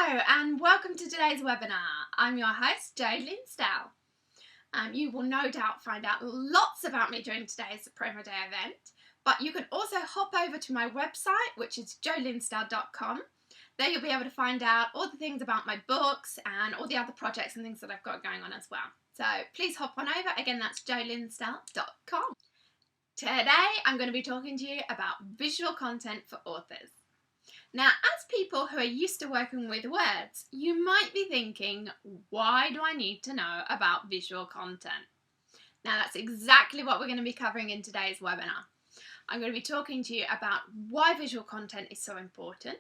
Hello and welcome to today's webinar. I'm your host, Jo Linsdell. You will no doubt find out lots about me during today's promo day event, but you can also hop over to my website, which is jolinsdell.com. There you'll be able to find out all the things about my books and all the other projects and things that I've got going on as well. So please hop on over. Again, that's jolinsdell.com. Today I'm going to be talking to you about visual content for authors. Now, as people who are used to working with words, you might be thinking, why do I need to know about visual content? Now, that's exactly what we're going to be covering in today's webinar. I'm going to be talking to you about why visual content is so important.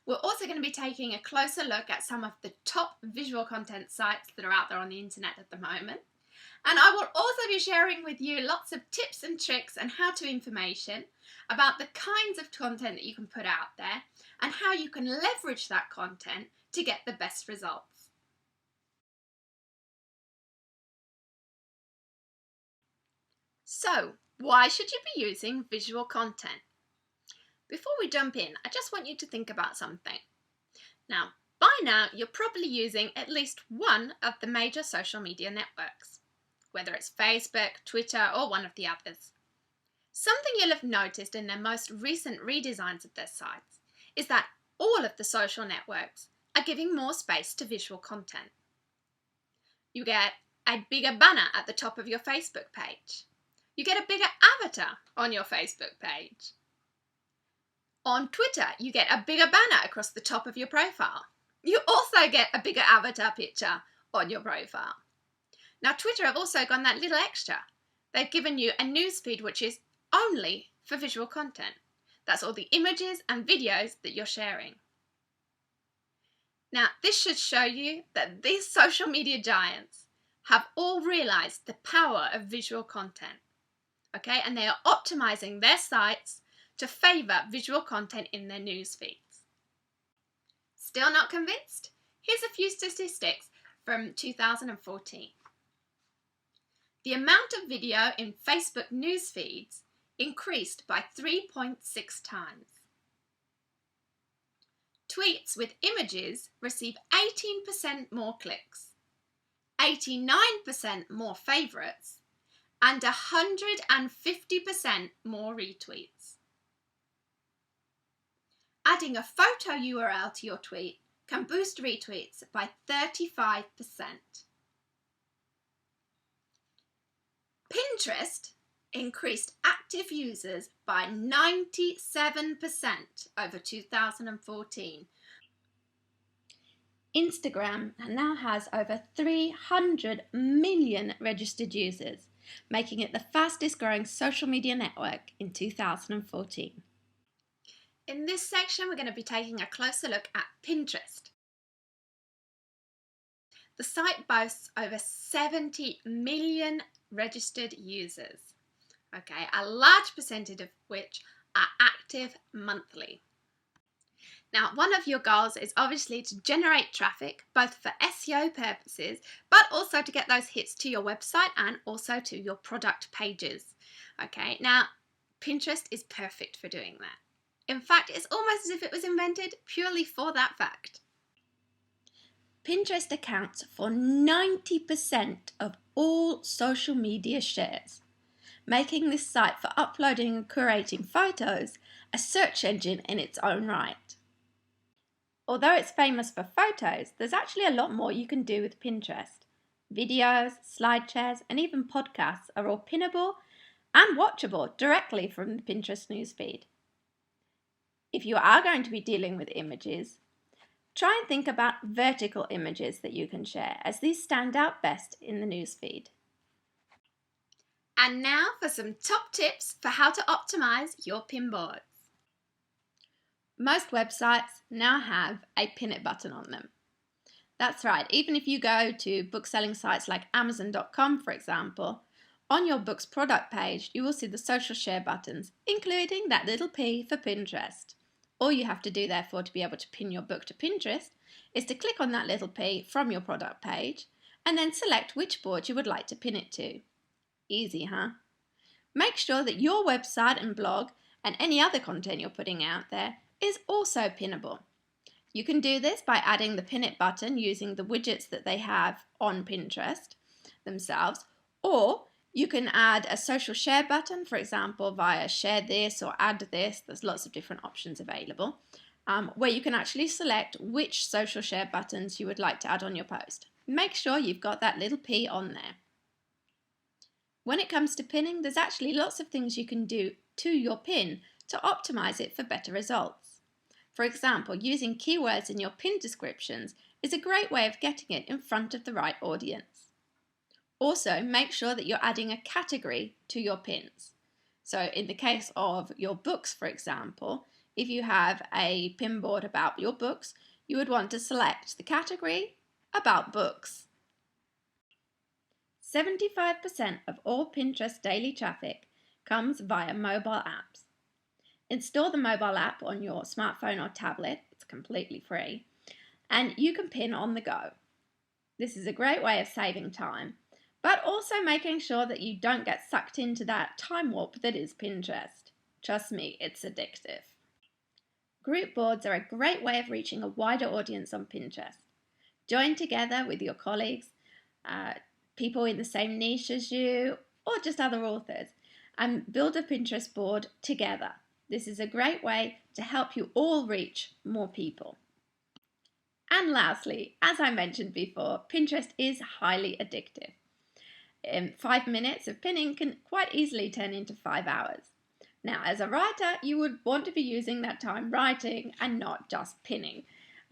We're also going to be taking a closer look at some of the top visual content sites that are out there on the internet at the moment. And I will also be sharing with you lots of tips and tricks and how-to information about the kinds of content that you can put out there and how you can leverage that content to get the best results. So, why should you be using visual content? Before we jump in, I just want you to think about something. Now, by now, you're probably using at least one of the major social media networks, whether it's Facebook, Twitter, or one of the others. Something you'll have noticed in their most recent redesigns of their sites is that all of the social networks are giving more space to visual content. You get a bigger banner at the top of your Facebook page. You get a bigger avatar on your Facebook page. On Twitter, you get a bigger banner across the top of your profile. You also get a bigger avatar picture on your profile. Now, Twitter have also gone that little extra. They've given you a newsfeed which is only for visual content. That's all the images and videos that you're sharing. Now, this should show you that these social media giants have all realized the power of visual content. Okay, and they are optimizing their sites to favor visual content in their news feeds. Still not convinced? Here's a few statistics from 2014. The amount of video in Facebook news feeds increased by 3.6 times. Tweets with images receive 18% more clicks, 89% more favourites, and 150% more retweets. Adding a photo URL to your tweet can boost retweets by 35%. Pinterest increased active users by 97% over 2014. Instagram now has over 300 million registered users, making it the fastest growing social media network in 2014. In this section, we're going to be taking a closer look at Pinterest. The site boasts over 70 million registered users, okay, a large percentage of which are active monthly. Now, one of your goals is obviously to generate traffic, both for SEO purposes, but also to get those hits to your website and also to your product pages. Okay, now Pinterest is perfect for doing that. In fact, it's almost as if it was invented purely for that fact. Pinterest accounts for 90% of all social media shares, making this site for uploading and curating photos a search engine in its own right. Although it's famous for photos, there's actually a lot more you can do with Pinterest. Videos, slideshares, and even podcasts are all pinnable and watchable directly from the Pinterest newsfeed. If you are going to be dealing with images, try and think about vertical images that you can share, as these stand out best in the newsfeed. And now for some top tips for how to optimize your pin boards. Most websites now have a pin it button on them. That's right, even if you go to book-selling sites like Amazon.com, for example, on your book's product page, you will see the social share buttons, including that little P for Pinterest. All you have to do, therefore, to be able to pin your book to Pinterest is to click on that little P from your product page and then select which board you would like to pin it to. Easy, huh? Make sure that your website and blog and any other content you're putting out there is also pinnable. You can do this by adding the Pin It button using the widgets that they have on Pinterest themselves, or you can add a social share button, for example, via share this or add this. There's lots of different options available, where you can actually select which social share buttons you would like to add on your post. Make sure you've got that little P on there. When it comes to pinning, there's actually lots of things you can do to your pin to optimize it for better results. For example, using keywords in your pin descriptions is a great way of getting it in front of the right audience. Also, make sure that you're adding a category to your pins. So in the case of your books, for example, if you have a pin board about your books, you would want to select the category About Books. 75% of all Pinterest daily traffic comes via mobile apps. Install the mobile app on your smartphone or tablet, it's completely free, and you can pin on the go. This is a great way of saving time, but also making sure that you don't get sucked into that time warp that is Pinterest. Trust me, it's addictive. Group boards are a great way of reaching a wider audience on Pinterest. Join together with your colleagues, people in the same niche as you, or just other authors, and build a Pinterest board together. This is a great way to help you all reach more people. And lastly, as I mentioned before, Pinterest is highly addictive. 5 minutes of pinning can quite easily turn into 5 hours. Now, as a writer, you would want to be using that time writing and not just pinning.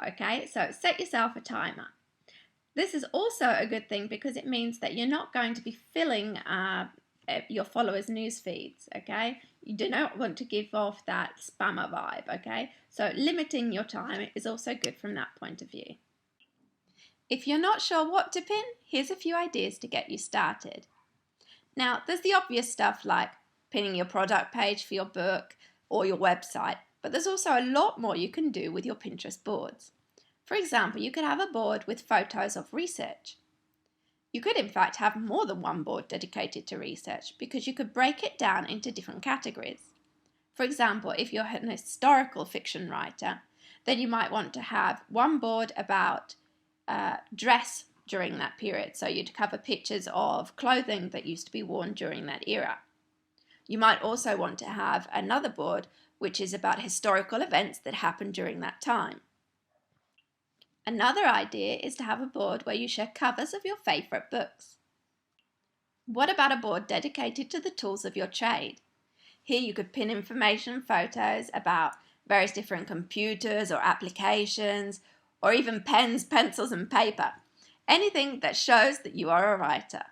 Okay, so set yourself a timer. This is also a good thing because it means that you're not going to be filling your followers' news feeds, okay? You do not want to give off that spammer vibe, okay? So limiting your time is also good from that point of view. If you're not sure what to pin, here's a few ideas to get you started. Now, there's the obvious stuff like pinning your product page for your book or your website, but there's also a lot more you can do with your Pinterest boards. For example, you could have a board with photos of research. You could in fact have more than one board dedicated to research because you could break it down into different categories. For example, if you're an historical fiction writer, then you might want to have one board about dress during that period. So you'd cover pictures of clothing that used to be worn during that era. You might also want to have another board which is about historical events that happened during that time. Another idea is to have a board where you share covers of your favourite books. What about a board dedicated to the tools of your trade? Here you could pin information and photos about various different computers or applications, or even pens, pencils and paper. Anything that shows that you are a writer.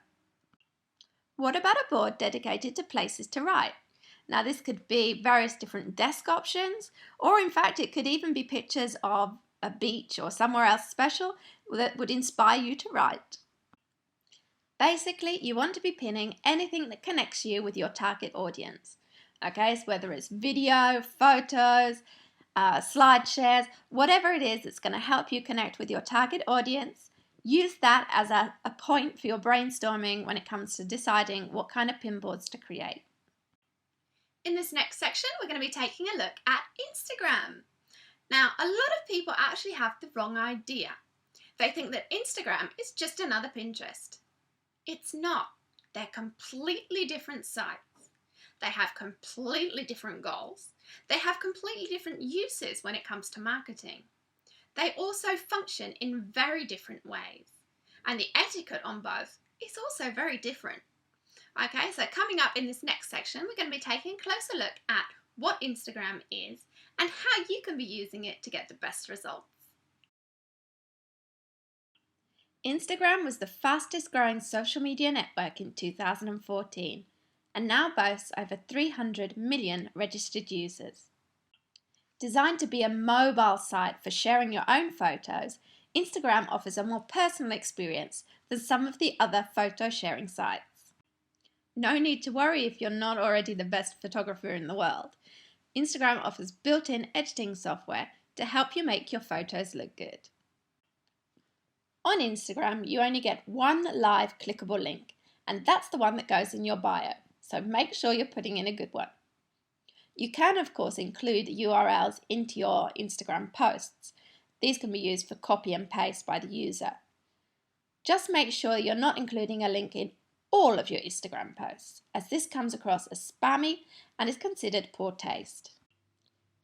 What about a board dedicated to places to write? Now this could be various different desk options, or in fact it could even be pictures of a beach or somewhere else special that would inspire you to write. Basically, you want to be pinning anything that connects you with your target audience. Okay, so whether it's video, photos, slide shares, whatever it is that's going to help you connect with your target audience, use that as a point for your brainstorming when it comes to deciding what kind of pin boards to create. In this next section, we're going to be taking a look at Instagram. Now, a lot of people actually have the wrong idea. They think that Instagram is just another Pinterest. It's not. They're completely different sites. They have completely different goals. They have completely different uses when it comes to marketing. They also function in very different ways. And the etiquette on both is also very different. Okay, so coming up in this next section, we're going to be taking a closer look at what Instagram is and how you can be using it to get the best results. Instagram was the fastest growing social media network in 2014 and now boasts over 300 million registered users. Designed to be a mobile site for sharing your own photos, Instagram offers a more personal experience than some of the other photo sharing sites. No need to worry if you're not already the best photographer in the world. Instagram offers built-in editing software to help you make your photos look good. On Instagram, you only get one live clickable link, and that's the one that goes in your bio, so make sure you're putting in a good one. You can, of course, include URLs into your Instagram posts. These can be used for copy and paste by the user. Just make sure you're not including a link in all of your Instagram posts, as this comes across as spammy and is considered poor taste.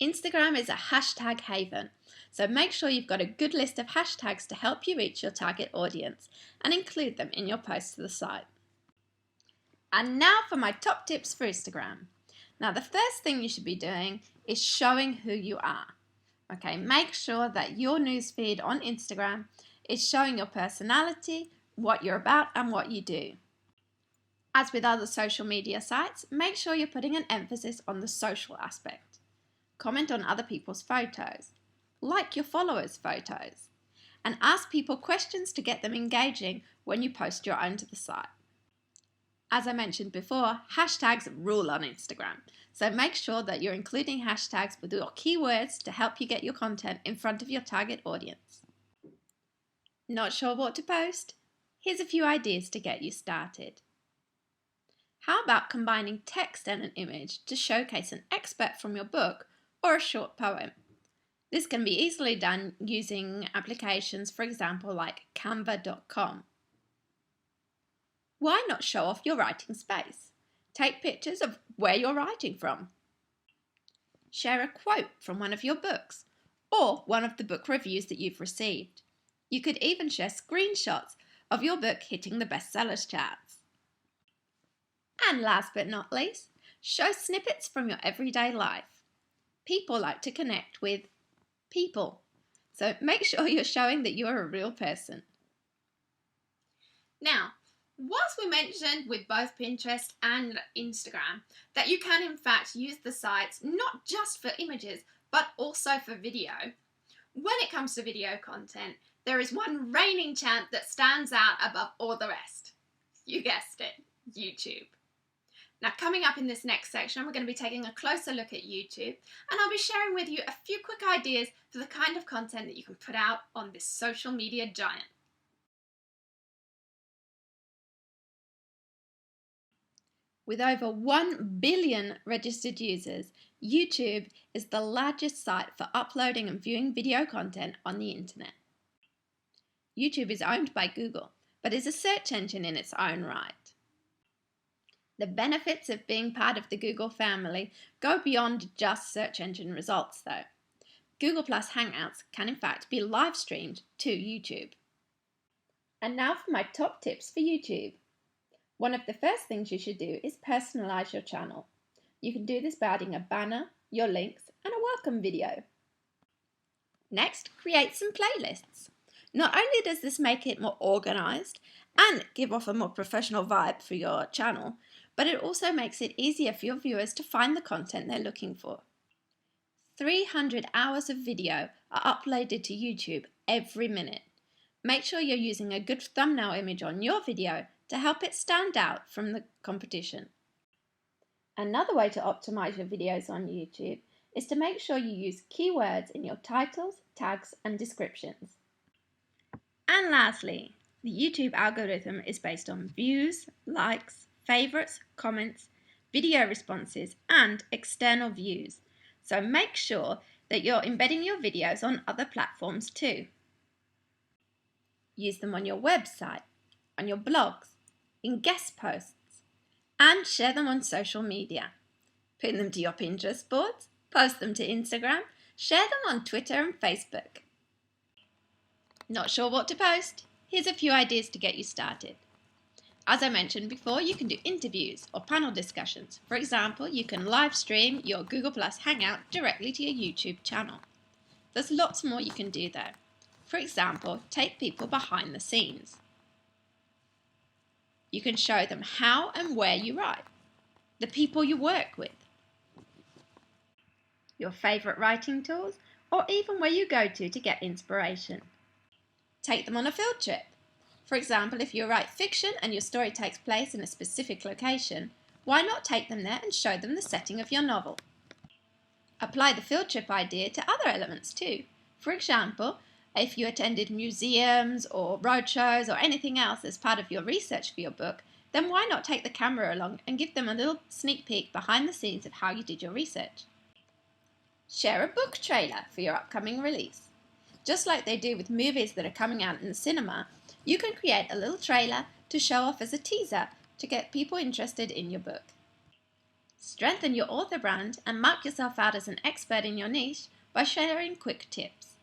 Instagram is a hashtag haven, so make sure you've got a good list of hashtags to help you reach your target audience and include them in your posts to the site. And now for my top tips for Instagram. Now, the first thing you should be doing is showing who you are. Okay, make sure that your newsfeed on Instagram is showing your personality, what you're about, and what you do. As with other social media sites, make sure you're putting an emphasis on the social aspect. Comment on other people's photos, like your followers' photos, and ask people questions to get them engaging when you post your own to the site. As I mentioned before, hashtags rule on Instagram, so make sure that you're including hashtags with your keywords to help you get your content in front of your target audience. Not sure what to post? Here's a few ideas to get you started. How about combining text and an image to showcase an excerpt from your book or a short poem? This can be easily done using applications, for example, like canva.com. Why not show off your writing space? Take pictures of where you're writing from. Share a quote from one of your books or one of the book reviews that you've received. You could even share screenshots of your book hitting the bestsellers charts. And last but not least, show snippets from your everyday life. People like to connect with people, so make sure you're showing that you're a real person. Now, whilst we mentioned with both Pinterest and Instagram that you can in fact use the sites not just for images but also for video, when it comes to video content, there is one reigning champ that stands out above all the rest. You guessed it, YouTube. Now, coming up in this next section, we're going to be taking a closer look at YouTube, and I'll be sharing with you a few quick ideas for the kind of content that you can put out on this social media giant. With over 1 billion registered users, YouTube is the largest site for uploading and viewing video content on the internet. YouTube is owned by Google, but is a search engine in its own right. The benefits of being part of the Google family go beyond just search engine results, though. Google Plus Hangouts can in fact be live streamed to YouTube. And now for my top tips for YouTube. One of the first things you should do is personalize your channel. You can do this by adding a banner, your links, and a welcome video. Next, create some playlists. Not only does this make it more organized and give off a more professional vibe for your channel, but it also makes it easier for your viewers to find the content they're looking for. 300 hours of video are uploaded to YouTube every minute. Make sure you're using a good thumbnail image on your video to help it stand out from the competition. Another way to optimize your videos on YouTube is to make sure you use keywords in your titles, tags, and descriptions. And lastly, the YouTube algorithm is based on views, likes, favorites, comments, video responses, and external views. So make sure that you're embedding your videos on other platforms too. Use them on your website, on your blogs, in guest posts, and share them on social media. Pin them to your Pinterest boards, post them to Instagram, share them on Twitter and Facebook. Not sure what to post? Here's a few ideas to get you started. As I mentioned before, you can do interviews or panel discussions. For example, you can live stream your Google Plus Hangout directly to your YouTube channel. There's lots more you can do though. For example, take people behind the scenes. You can show them how and where you write, the people you work with, your favourite writing tools, or even where you go to get inspiration. Take them on a field trip. For example, if you write fiction and your story takes place in a specific location, why not take them there and show them the setting of your novel? Apply the field trip idea to other elements too. For example, if you attended museums or roadshows or anything else as part of your research for your book, then why not take the camera along and give them a little sneak peek behind the scenes of how you did your research? Share a book trailer for your upcoming release. Just like they do with movies that are coming out in the cinema, you can create a little trailer to show off as a teaser to get people interested in your book. Strengthen your author brand and mark yourself out as an expert in your niche by sharing quick tips.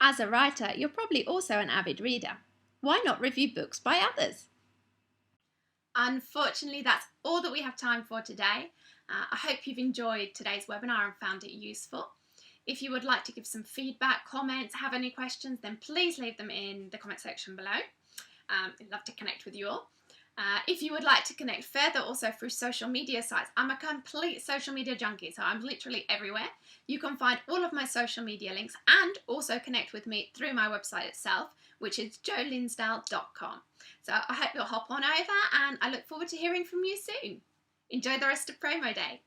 As a writer, you're probably also an avid reader. Why not review books by others? Unfortunately, that's all that we have time for today. I hope you've enjoyed today's webinar and found it useful. If you would like to give some feedback, comments, have any questions, then please leave them in the comment section below. I'd love to connect with you all. If you would like to connect further also through social media sites, I'm a complete social media junkie, so I'm literally everywhere. You can find all of my social media links and also connect with me through my website itself, which is jolinsdell.com. So I hope you'll hop on over and I look forward to hearing from you soon. Enjoy the rest of promo day.